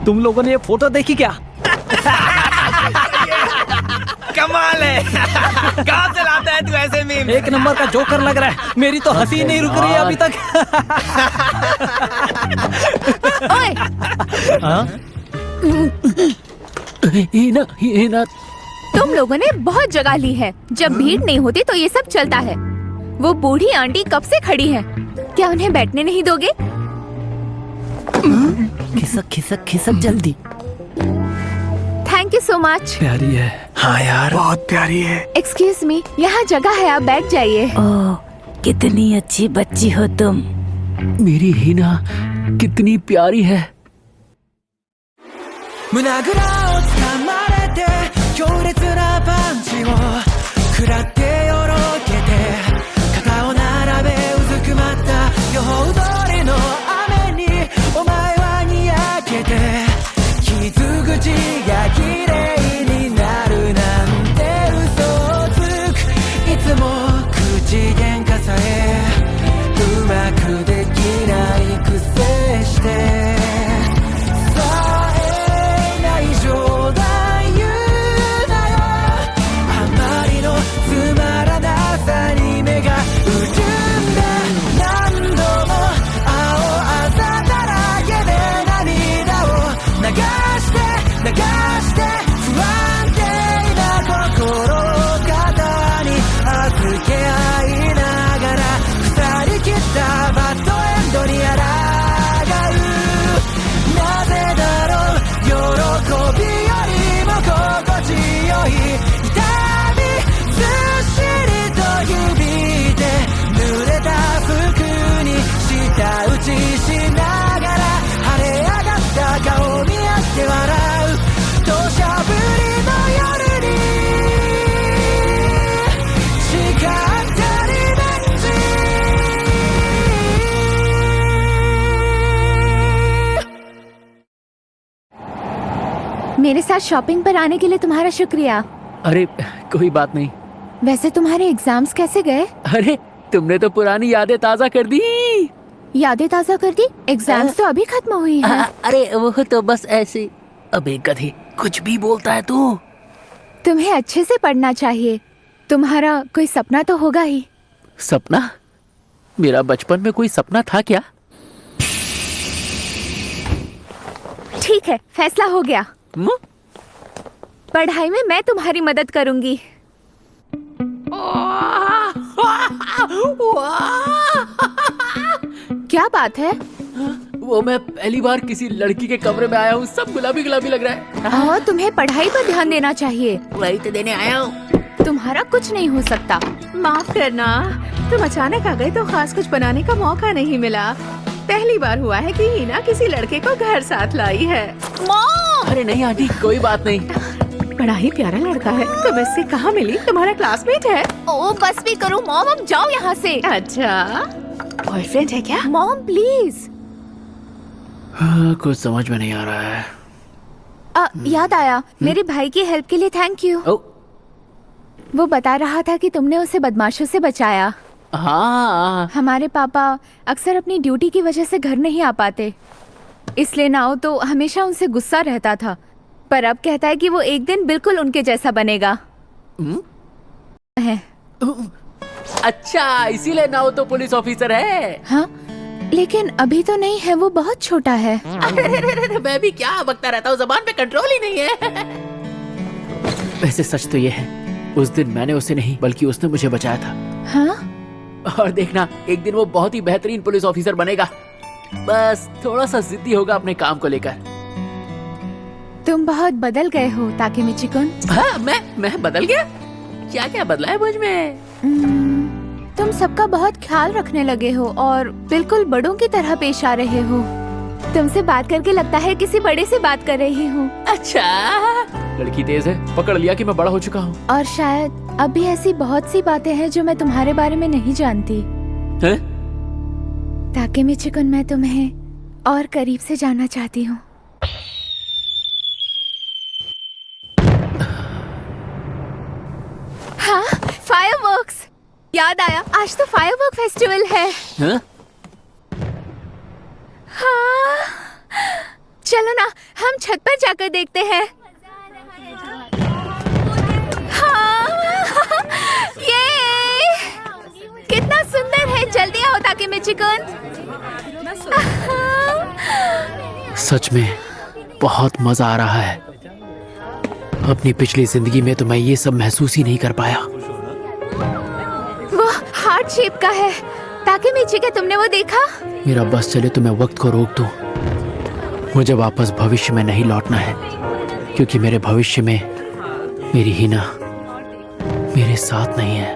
तुम लोगों ने ये फोटो देखी क्या? कमाल है। कहाँ से लाता है तू ऐसे मीम? एक नंबर का जोकर लग रहा है। मेरी तो हंसी नहीं रुक रही है अभी तक। ओए! हीना, तुम लोगों ने बहुत जगह ली है। जब भीड़ नहीं होती तो ये सब चलता है। वो बूढ़ी आंटी कब से खड़ी है, क्या उन्हें बैठने नहीं दोगे? खिसक खिसक खिसक जल्दी। Thank you so much. प्यारी है। हाँ यार, बहुत प्यारी है। एक्सक्यूज मी, यहाँ जगह है, आप बैठ जाइए। ओह, कितनी अच्छी बच्ची हो तुम। मेरी हीना कितनी प्यारी है। मेरे साथ शॉपिंग पर आने के लिए तुम्हारा शुक्रिया। अरे कोई बात नहीं। वैसे तुम्हारे एग्जाम्स कैसे गए? अरे तुमने तो पुरानी यादें ताजा कर दी। यादें ताजा कर दी? एग्जाम्स तो अभी खत्म हुई है। अरे वो तो बस ऐसे। अब एक गधी कुछ भी बोलता है तू। तुम्हें अच्छे से पढ़ना चाहिए। तुम्हारा कोई सपना तो होगा ही। सपना? मेरा बचपन में कोई सपना था क्या? ठीक है, फैसला हो गया। पढ़ाई में मैं तुम्हारी मदद करूंगी। क्या बात है? वो मैं पहली बार किसी लड़की के कमरे में आया हूँ। सब गुलाबी गुलाबी लग रहा है। और तुम्हें पढ़ाई पर ध्यान देना चाहिए। वही तो देने आया हूँ। तुम्हारा कुछ नहीं हो सकता। माफ करना, तुम अचानक आ गए तो खास कुछ बनाने का मौका नहीं मिला। पहली बार हुआ है कि हीना किसी लड़के को घर साथ लाई है। अरे नहीं आंटी, कोई बात नहीं। बड़ा ही प्यारा लड़का है। तुम इससे कहाँ मिली? तुम्हारा क्लासमेट है? ओ बस भी करो मॉम, अब जाओ यहाँ से। अच्छा, बॉयफ्रेंड है क्या? Mom please. कुछ समझ में नहीं आ रहा है। याद आया, मेरे भाई की हेल्प के लिए थैंक यू। वो बता रहा था कि तुमने उसे बदमाशों से बचाया। हाँ। हमारे पापा अक्सर अपनी ड्यूटी की वजह से घर नहीं आ पाते, इसलिए नाओ तो हमेशा उनसे गुस्सा रहता था। पर अब कहता है कि वो एक दिन बिल्कुल उनके जैसा बनेगा। है। अच्छा, इसीलिए नाओ तो पुलिस ऑफिसर है। हाँ, लेकिन अभी तो नहीं है, वो बहुत छोटा है। मैं भी क्या बकता रहता हूँ, जबान पे कंट्रोल ही नहीं है। वैसे सच तो ये है, उस दिन मैंने उसे नहीं बल्कि उसने मुझे बचाया था। हाँ? और देखना, एक दिन वो बहुत ही बेहतरीन पुलिस ऑफिसर बनेगा। बस थोड़ा सा जिद्दी होगा अपने काम को लेकर। तुम बहुत बदल गए हो ताकेमिची-कुन। हाँ, मैं बदल गया? क्या क्या बदला है मुझ में? तुम सबका बहुत ख्याल रखने लगे हो और बिल्कुल बड़ों की तरह पेश आ रहे हो। तुमसे बात करके लगता है किसी बड़े से बात कर रही हूँ। अच्छा, लड़की तेज है, पकड़ लिया कि मैं बड़ा हो चुका हूँ। और शायद अब भी ऐसी बहुत सी बातें हैं जो मैं तुम्हारे बारे में नहीं जानती। ताकेमिची-कुन, मैं तुम्हें और करीब से जानना चाहती हूँ। हाँ, फायरवर्क्स। याद आया, आज तो फायरवर्क फेस्टिवल है। हाँ? हाँ, चलो ना, हम छत पर जाकर देखते हैं। हाँ, ये कितना सुंदर है। जल्दी आओ ताकि मैं चिकन। सच में बहुत मजा आ रहा है। अपनी पिछली जिंदगी में तो मैं ये सब महसूस ही नहीं कर पाया। वो हार्ट शेप का है। ताकि मिची के तुमने वो देखा? मेरा बस चले तो मैं वक्त को रोक दूं। मुझे वापस भविष्य में नहीं लौटना है, क्योंकि मेरे भविष्य में मेरी हिना मेरे साथ नहीं है।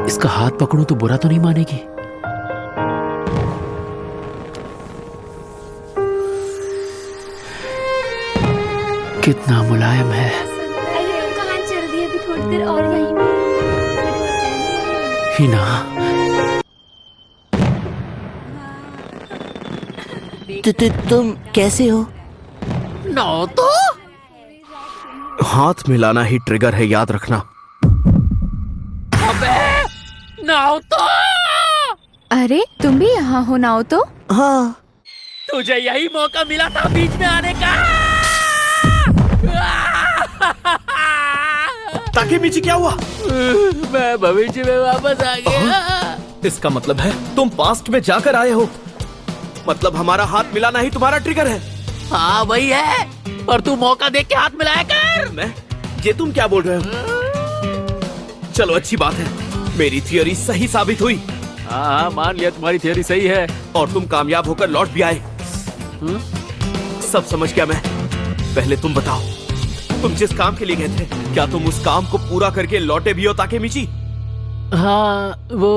इसका हाथ पकड़ूं तो बुरा तो नहीं मानेगी? कितना मुलायम है। कहाँ चल रही है? अभी थोड़ी देर और यहीं पे। हिना, तुम कैसे हो? नौ तो हाथ मिलाना ही ट्रिगर है, याद रखना। नौ तो अरे तुम भी यहाँ हो नाओ तो? हाँ। तुझे यही मौका मिला था बीच में आने का। ताकेमिची, क्या हुआ? मैं भविष्य में वापस आ गया। इसका मतलब है तुम पास्ट में जाकर आए हो। मतलब हमारा हाथ मिलाना ही तुम्हारा ट्रिगर है। हाँ वही है, और तू मौका देख के हाथ मिलाया कर। मैं? ये तुम क्या बोल रहे हो? चलो अच्छी बात है, मेरी थियोरी सही साबित हुई। हाँ मान लिया तुम्हारी थियोरी सही है। और तुम कामयाब होकर लौट भी आए। सब समझ गया मैं। पहले तुम बताओ, तुम जिस काम के लिए गए थे, क्या तुम उस काम को पूरा करके लौटे भी हो ताकेमिची? हाँ वो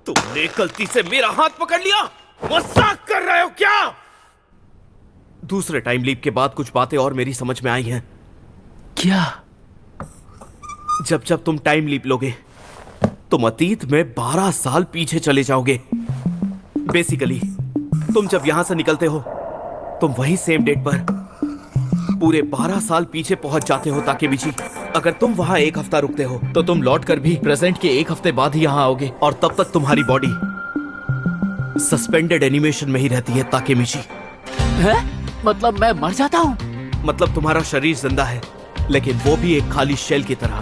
तुमने गलती से मेरा हाथ पकड़ लिया। मजाक कर रहे हो क्या? दूसरे टाइम लीप के बाद कुछ बातें और मेरी समझ में आई हैं। क्या? जब जब तुम टाइम लीप लोगे, तुम अतीत में 12 साल पीछे चले जाओगे। बेसिकली तुम जब यहां से निकलते हो, तुम वही सेम डेट पर पूरे 12 साल पीछे पहुंच जाते हो ताकेमिची। अगर तुम वहां एक हफ्ता रुकते हो, तो तुम लौट कर भी प्रेजेंट के एक हफ्ते बाद ही यहां आओगे, और तब तक तुम्हारी बॉडी सस्पेंडेड एनिमेशन में ही रहती है ताकेमिची। है? मतलब मैं मर जाता हूँ? मतलब तुम्हारा शरीर जिंदा है, लेकिन वो भी एक खाली शेल की तरह।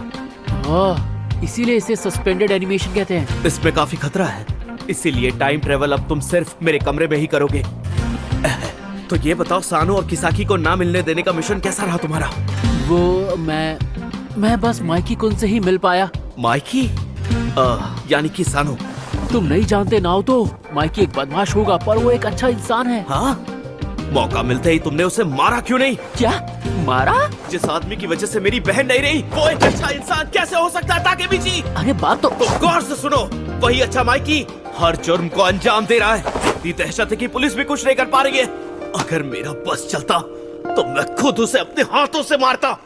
ओह, इसीलिए इसे सस्पेंडेड एनिमेशन कहते हैं। इसमें काफी खतरा है, इसीलिए टाइम ट्रेवल अब तुम सिर्फ मेरे कमरे में ही करोगे। तो ये बताओ, सानो और किसाकी को ना मिलने देने का मिशन कैसा रहा तुम्हारा? वो मैं बस माइकी कुन से ही मिल पाया। माइकी? यानी कि सानो? तुम नहीं जानते नाओ तो, माइकी एक बदमाश होगा, पर वो एक अच्छा इंसान है। हाँ? मौका मिलते ही तुमने उसे मारा क्यों नहीं? क्या मारा? जिस आदमी की वजह से मेरी बहन नहीं रही, वो एक अच्छा इंसान कैसे हो सकता है ताकेमिची? अरे बात तो गौर से सुनो, वही अच्छा माइकी हर जुर्म को अंजाम दे रहा है। इतनी दहशत है कि पुलिस भी कुछ नहीं कर पा रही है। अगर मेरा बस चलता तो मैं खुद उसे अपने हाथों से मारता।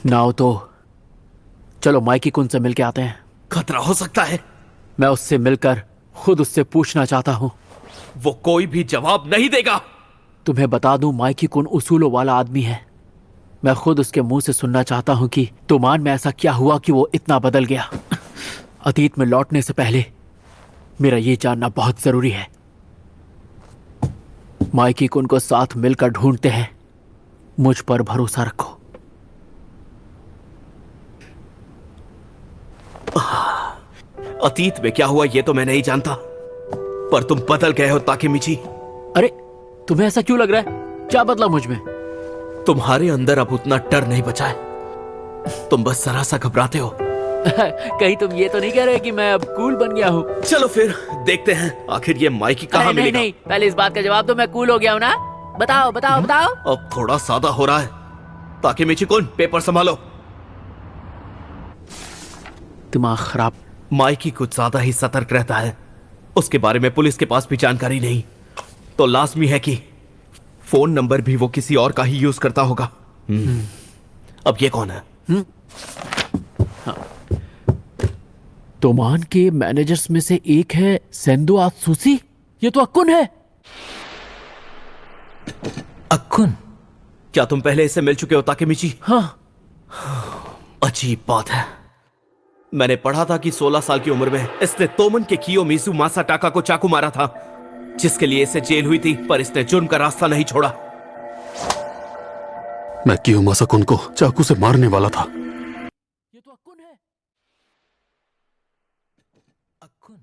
नाओ तो चलो माइकी कुन से मिलके आते हैं। खतरा हो सकता है। मैं उससे मिलकर खुद उससे पूछना चाहता हूँ। वो कोई भी जवाब नहीं देगा। तुम्हें बता दूं, माइकी कुन उसूलों वाला आदमी है। मैं खुद उसके मुंह से सुनना चाहता हूँ कि तुमान में ऐसा क्या हुआ कि वो इतना बदल गया। अतीत में लौटने से पहले मेरा ये जानना बहुत जरूरी है। माइकी कुन को साथ मिलकर ढूंढते हैं। मुझ पर भरोसा रखो। अतीत में क्या हुआ ये तो मैं नहीं जानता, पर तुम बदल गए हो ताकेमिची। अरे तुम्हें ऐसा क्यों लग रहा है? क्या बदला मुझ में? तुम्हारे अंदर अब उतना डर नहीं बचा है। तुम बस जरा सा घबराते हो। कहीं तुम ये तो नहीं कह रहे कि मैं अब कूल बन गया हूँ? चलो फिर देखते हैं आखिर ये माइकी कहाँ नहीं मिलेगा। नहीं, पहले इस बात का जवाब दो, मैं कूल हो गया हूँ ना? बताओ बताओ बताओ। अब थोड़ा सादा हो रहा है। ताकेमिची कुन, पेपर संभालो। दिमाग खराब। माइकी कुछ ज्यादा ही सतर्क रहता है। उसके बारे में पुलिस के पास भी जानकारी नहीं, तो लाजमी है कि फोन नंबर भी वो किसी और का ही यूज करता होगा। अब ये कौन है? तोमान के मैनेजर्स में से एक है सेंदो आत्सुसी। ये तो अक्कुन है। अक्कुन? क्या तुम पहले इससे मिल चुके हो ताकेमिची? हाँ, अजीब बात है, मैंने पढ़ा था कि 16 साल की उम्र में इसने तोमन के कियोमिज़ु मासाटाका को चाकू मारा था, जिसके लिए इसे जेल हुई थी, पर इसने जुर्म का रास्ता नहीं छोड़ा। मैं कियोमासा-कुन को चाकू से मारने वाला था। ये तो अक्कुन है। अक्कुन,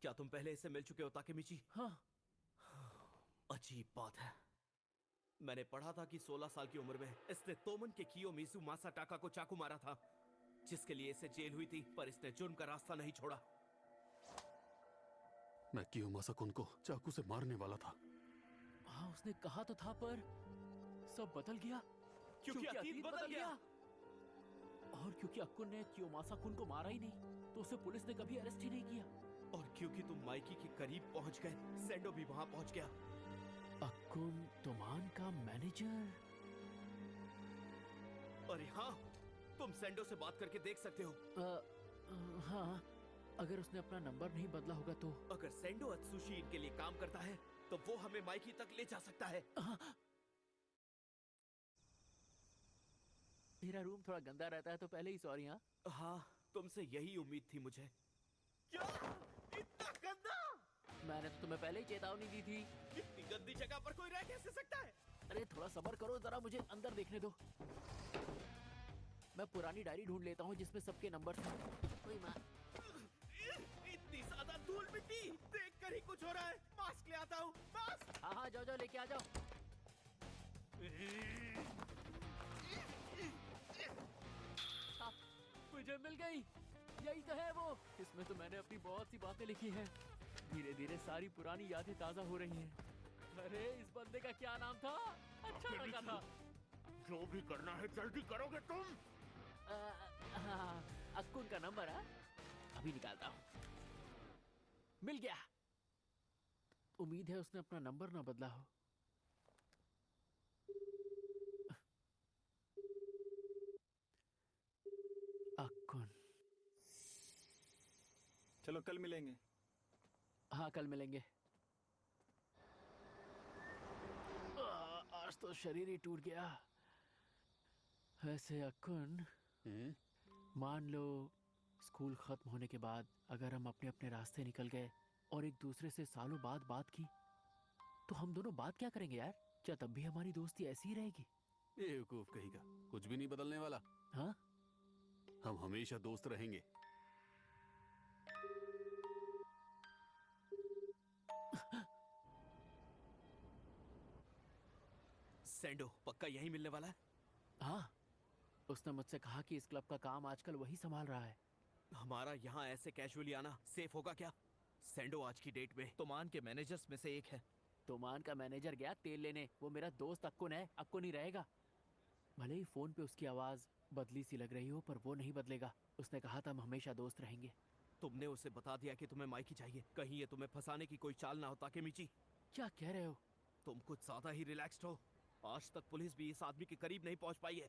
क्या तुम पहले इससे मिल चुके हो ताकेमिची? हाँ। अजीब बात है, मैंने पढ़ा था कि 16 साल की उम्र में इसने तोमन के कियोमिज़ु मासाटाका को चाकू मारा था, जिसके लिए इसे जेल हुई थी, पर इसने जुर्म का रास्ता नहीं छोड़ा। मैं कियोमासा-कुन को चाकू से मारने वाला था। हाँ, उसने कहा तो था, पर सब बदल गया क्योंकि अतीत बदल गया। और क्योंकि अक्कुन ने कियोमासा-कुन को मारा ही नहीं, तो उसे पुलिस ने कभी अरेस्ट ही नहीं किया। और क्योंकि तुम माइकी के करीब पहुंच गए, सेंडो भी वहां पहुंच गया। अक्कुन तोमान का मैनेजर। अरे हाँ, तुम सेंडो से बात करके देख सकते हो। हाँ, अगर उसने अपना नंबर नहीं बदला होगा तो। अगर सेंडो अत्सुशी इनके लिए काम करता है, तो वो हमें माइकी तक ले जा सकता है। मेरा रूम थोड़ा गंदा रहता है, तो पहले ही सॉरी। हाँ हाँ, तुमसे यही उम्मीद थी मुझे। क्या? इतना गंदा? मैंने तो तुम्हें पहले ही चेतावनी दी थी। इतनी गंदी जगह पर कोई रह कैसे सकता है? अरे थोड़ा सब्र करो, जरा मुझे अंदर देखने दो। मैं पुरानी डायरी ढूंढ लेता हूँ जिसमें सबके नंबर थे। कोई माँ। इतनी ज्यादा धूल मिट्टी देखकर ही कुछ हो रहा है। मास्क ले आता हूँ। मास्क। हाँ हाँ, जाओ जाओ, लेके आ जाओ। हाँ, मुझे मिल गई। यही तो है वो। इसमें तो मैंने अपनी बहुत सी बातें लिखी हैं। धीरे धीरे सारी पुरानी यादें ताजा हो रही हैं। अरे इस बंदे का क्या नाम था? अच्छा लगा था। जो भी करना है जल्दी करोगे तुम? हाँ, अक्कुन का नंबर है, अभी निकालता हूँ। मिल गया। उम्मीद है उसने अपना नंबर ना बदला हो। अक्कुन। चलो कल मिलेंगे। हाँ, कल मिलेंगे। आज तो शरीर ही टूट गया। वैसे अक्कुन, मान लो स्कूल खत्म होने के बाद अगर हम अपने अपने रास्ते निकल गए और एक दूसरे से सालों बाद बात की, तो हम दोनों बात क्या करेंगे यार? क्या तब भी हमारी दोस्ती ऐसी ही रहेगी? बेवकूफ कहेगा, कुछ भी नहीं बदलने वाला। हाँ, हम हमेशा दोस्त रहेंगे। सेंडो पक्का यहीं मिलने वाला है? हाँ, उसने मुझसे कहा कि इस क्लब का काम आजकल वही संभाल रहा है। हमारा यहाँ ऐसे कैजुअली आना सेफ होगा क्या? सेंडो आज की डेट में तोमान के मैनेजर्स में से एक है। तोमान का मैनेजर गया तेल लेने। वो मेरा दोस्त अक्कुन है, अक्कुन ही रहेगा। भले ही फोन पे उसकी आवाज बदली सी लग रही हो, पर वो नहीं बदलेगा। उसने कहा था हम हमेशा दोस्त रहेंगे। तुमने उसे बता दिया कि तुम्हें माइकी चाहिए। कहीं ये तुम्हें फंसाने की कोई चाल ना हो ताकेमिची। क्या कह रहे हो? तुम कुछ ज्यादा ही रिलैक्स्ड हो। आज तक पुलिस भी इस आदमी के करीब नहीं पहुंच पाई है।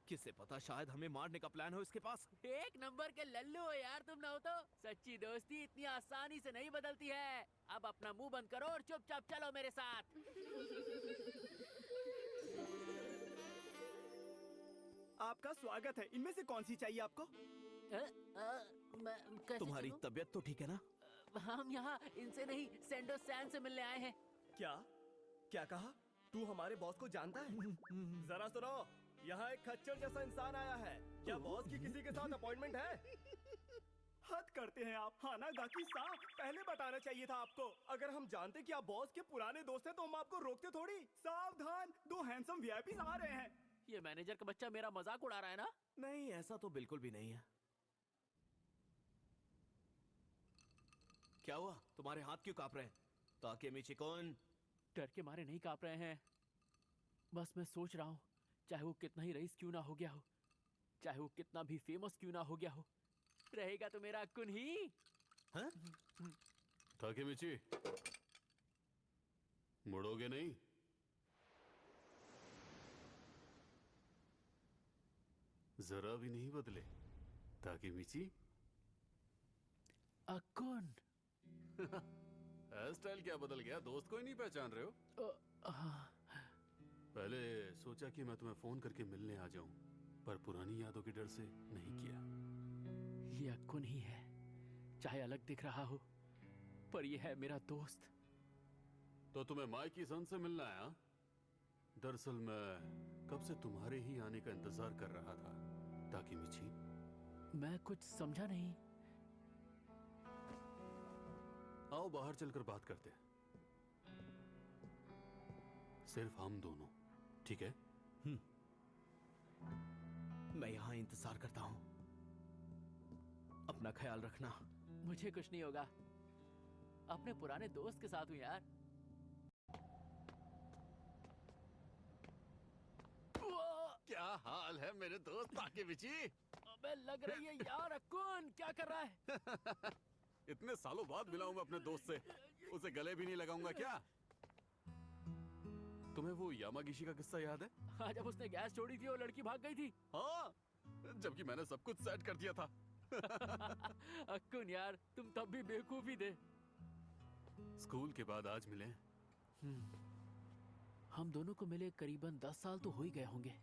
किसे पता, शायद हमें मारने का प्लान हो इसके पास। एक नंबर के लल्लू हो यार तुम। ना हो तो सच्ची दोस्ती इतनी आसानी से नहीं बदलती है। अब अपना मुंह बंद करो और चुपचाप चलो मेरे साथ। आपका स्वागत है। इनमें से कौन सी चाहिए आपको? तुम्हारी तबीयत तो ठीक है ना? हम यहाँ इनसे नहीं, सेंडो सैन से मिलने आए हैं। क्या क्या कहा? तू हमारे बॉस को जानता है? जरा सुनो, यहाँ एक खच्चर जैसा इंसान आया है। क्या बॉस की किसी के साथ अपॉइंटमेंट है? हद करते हैं आप। हाँ ना गाकी साहब, पहले बताना चाहिए था आपको। अगर हम जानते कि आप बॉस के पुराने दोस्त हैं तो हम आपको रोकते थोड़ी। सावधान, 2 हैंडसम वीआईपी आ रहे हैं। ये मैनेजर का बच्चा मेरा मजाक उड़ा रहा है ना? नहीं, ऐसा तो बिल्कुल भी नहीं है। क्या हुआ? तुम्हारे हाथ क्यों कांप रहे हैं? ताकेमिची कौन? डर के मारे नहीं कांप रहे हैं। बस मैं सोच रहा हूँ, चाहे वो कितना ही रईस क्यों ना हो गया हो, चाहे वो कितना भी फेमस क्यों ना हो गया हो, रहेगा तो मेरा अक्कुन ही। हाँ? ताकेमिची, मुड़ोगे नहीं? जरा भी नहीं बदले ताकेमिची। अक्कुन। हेयर स्टाइल क्या बदल गया? दोस्त को ही नहीं पहचान रहे हो? पहले सोचा कि मैं तुम्हें फोन करके मिलने आ जाऊं, पर पुरानी यादों के डर से नहीं किया। ये अक्कुन ही है, चाहे अलग दिख रहा हो, पर ये है मेरा दोस्त। तो तुम्हें माइकी सन से मिलना है? हाँ? दरअसल मैं कब से तुम्हारे ही आने का इंतजार कर रहा था, ताकेमिची। मैं कुछ समझा नहीं। आओ बाहर चलकर बात करते हैं, सिर्फ हम दोनों, ठीक है? मैं यहां इंतजार करता हूं। अपना ख्याल रखना। मुझे कुछ नहीं होगा, अपने पुराने दोस्त के साथ हूं यार। क्या हाल है मेरे दोस्त ताकेमिची? अबे लग रही है यार, अक्कुन क्या कर रहा है? इतने सालों बाद मिला हूं मैं अपने दोस्त से, उसे गले भी नहीं लगाऊंगा क्या? तुम्हें वो यामागिशी का किस्सा याद है? हाँ, जब उसने गैस छोड़ी थी और लड़की भाग गई थी। हाँ, जबकि मैंने सब कुछ सेट कर दिया था। अक्कुन यार, तुम तब भी बेवकूफ ही थे। स्कूल के बाद आज मिले। हम दोनों को मिले करीबन 10 साल तो हो ही गए होंगे।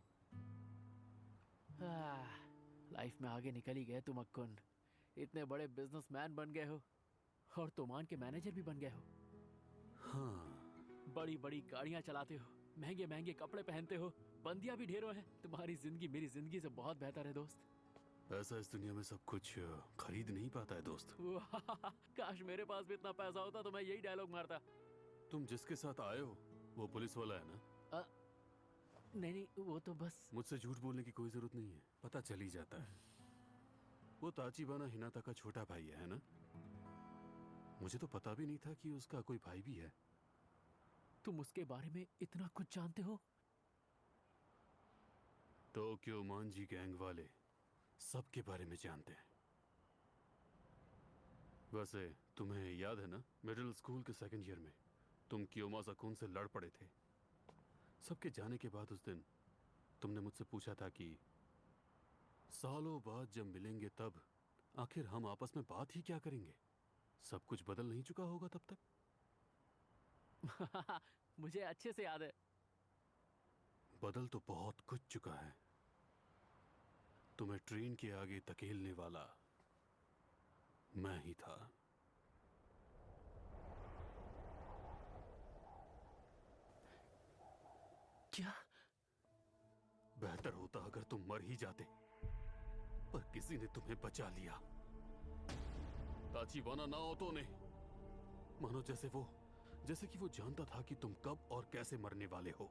लाइफ में आगे निकल ही गए तुम अक्कुन। इतने बड़े बिजनेसमैन बन गए हो और तोमान के मैनेजर भी बन गए हो। हाँ, बड़ी बड़ी गाड़ियां चलाते हो, महंगे महंगे कपड़े पहनते हो, बंदियां भी ढेरों हैं। तुम्हारी जिंदगी मेरी जिंदगी से बहुत बेहतर है दोस्त। ऐसा इस दुनिया में सब कुछ खरीद नहीं पाता है दोस्त। वाह, काश मेरे पास भी इतना पैसा होता तो मैं यही डायलॉग मारता। तुम जिसके साथ आए हो वो पुलिस वाला है ना? नहीं नहीं, वो तो बस। मुझसे झूठ बोलने की कोई जरूरत नहीं है, पता चल ही जाता है। वो ताचिबाना हिनाता का छोटा भाई है ना? मुझे तो पता भी नहीं था कि उसका कोई भाई भी है। तुम उसके बारे में इतना कुछ जानते हो? टोक्यो मांजी गैंग वाले सबके बारे में जानते हैं। वैसे तुम्हें याद है ना, मिडिल स्कूल के सेकंड ईयर में तुम कियोमासा-कुन से लड़ पड़े थे। सबके जाने के बाद उस दिन तुमने मुझसे पूछा था कि सालों बाद जब मिलेंगे तब आखिर हम आपस में बात ही क्या करेंगे? सब कुछ बदल नहीं चुका होगा तब तक? मुझे अच्छे से याद है। बदल तो बहुत कुछ चुका है। तुम्हें ट्रेन के आगे धकेलने वाला मैं ही था। क्या? बेहतर होता अगर तुम मर ही जाते, पर किसी ने तुम्हें बचा लिया। ताचिबाना नाओतो ने, मानो जैसे कि वो जानता था कि तुम कब और कैसे मरने वाले हो।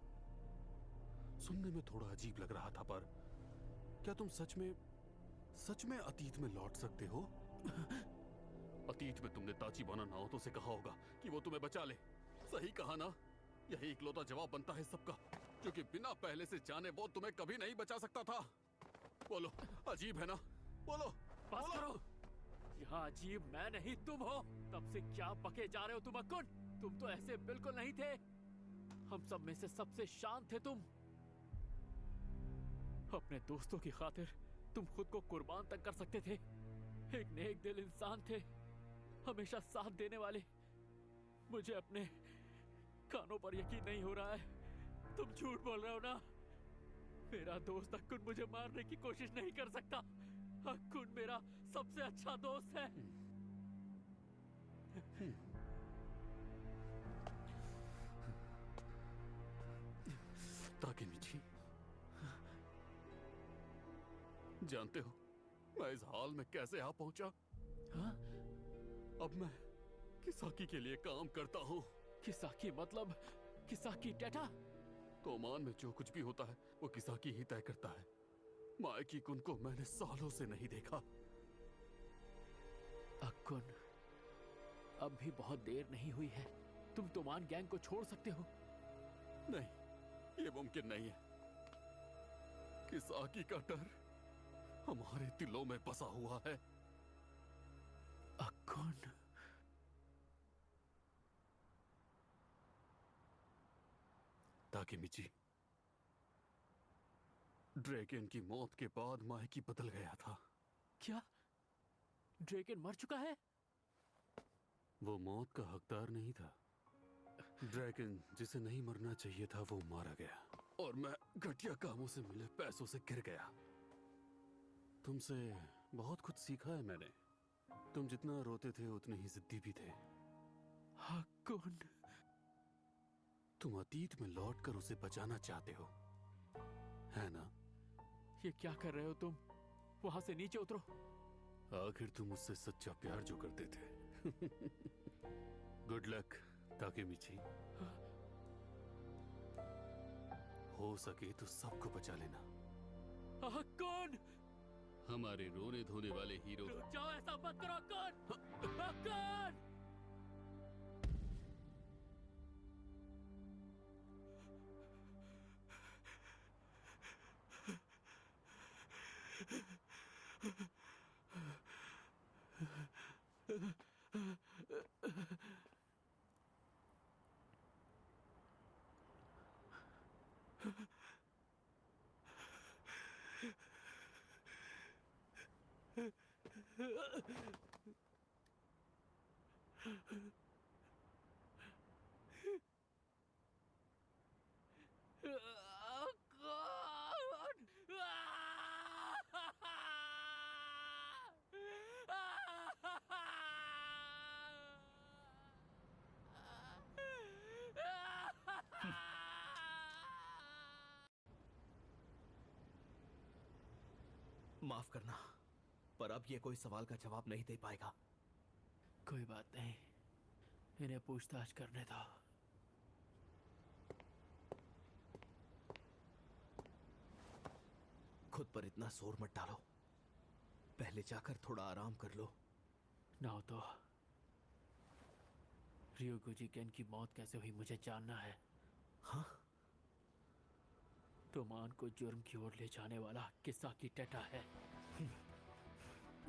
सुनने में थोड़ा अजीब लग रहा था, पर क्या तुम सच में अतीत में लौट सकते हो? अतीत में तुमने ताचिबाना नाओतो से कहा होगा कि वो तुम्हें बचा ले। सही कहा ना? यही इकलौता जवाब बनता है सबका, क्योंकि बिना पहले से जाने वो तुम्हें कभी नहीं बचा सकता था। बोलो, अजीब है ना? बोलो, बस बोलो। करो। यहाँ अजीब मैं नहीं तुम हो। तब से क्या पके जा रहे हो तुम अक्कुन? तुम तो ऐसे बिल्कुल नहीं थे। हम सब में से सबसे शांत थे तुम। अपने दोस्तों की खातिर तुम खुद को कुर्बान तक कर सकते थे। एक नेक दिल इंसान थे, हमेशा साथ देने वाले। मुझे अपने कानों पर यकीन नहीं हो रहा है। तुम झूठ बोल रहे हो ना? मेरा दोस्त अक्कुन मुझे मारने की कोशिश नहीं कर सकता। अक्कुन मेरा सबसे अच्छा दोस्त है। ताकेमिची, जानते हो मैं इस हाल में कैसे आ पहुंचा? हाँ? अब मैं किसाकी के लिए काम करता हूँ। किसाकी मतलब किसाकी टेटा? तोमान में जो कुछ भी होता है वो किसाकी ही तय करता है। माइकी-कुन को मैंने सालों से नहीं देखा। अक्कुन, अब भी बहुत देर नहीं हुई है। तुम तोमान गैंग को छोड़ सकते हो। नहीं, ये मुमकिन नहीं है। किसाकी का डर हमारे दिलों में बसा हुआ है। अक्कुन, ताकेमिची, ड्रैगन की मौत के बाद माइकी बदल गया था। क्या ड्रैगन मर चुका है? वो मौत का हकदार नहीं था। ड्रैगन जिसे नहीं मरना चाहिए था वो मारा गया, और मैं घटिया कामों से मिले पैसों से गिर गया। तुमसे बहुत कुछ सीखा है मैंने। तुम जितना रोते थे उतने ही जिद्दी भी थे। हाकुन, तुम अतीत में लौटकर उसे बचाना चाहते हो, है ना? ये क्या कर रहे हो तुम? वहां से नीचे उतरो। आखिर तुम उससे सच्चा प्यार जो करते थे। Good luck Takemichi. हो सके तो सबको बचा लेना। हाकुन, हमारे रोने धोने वाले हीरो। रुक जाओ, ऐसा मत करो हाकुन। हाकुन! माफ करना, पर अब ये कोई सवाल का जवाब नहीं दे पाएगा। कोई बात नहीं, इन्हें पूछताछ करने दो। खुद पर इतना जोर मत डालो, पहले जाकर थोड़ा आराम कर लो। ना तो रियोगुजी केन की मौत कैसे हुई मुझे जानना है। हाँ? तोमान को जुर्म की ओर ले जाने वाला किस्सा की टेटा है।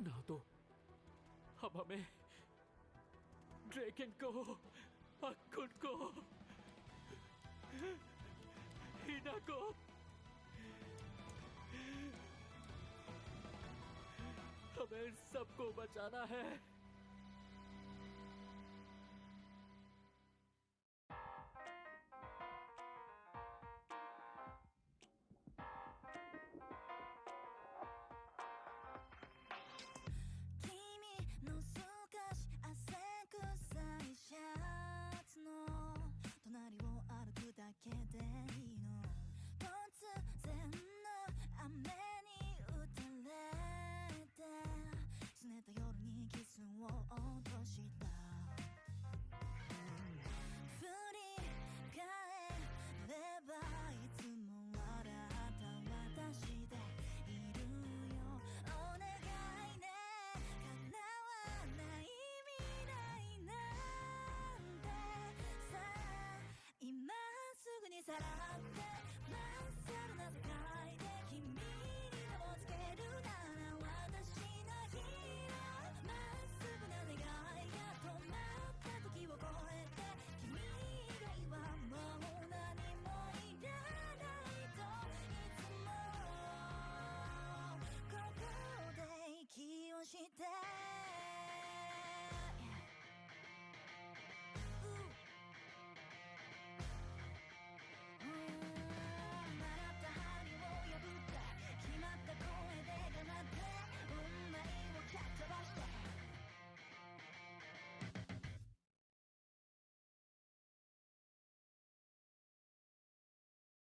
ना तो अब हमें ड्रेकन को, हाकुन को, हिना को, हमें इन सबको बचाना है। 사랑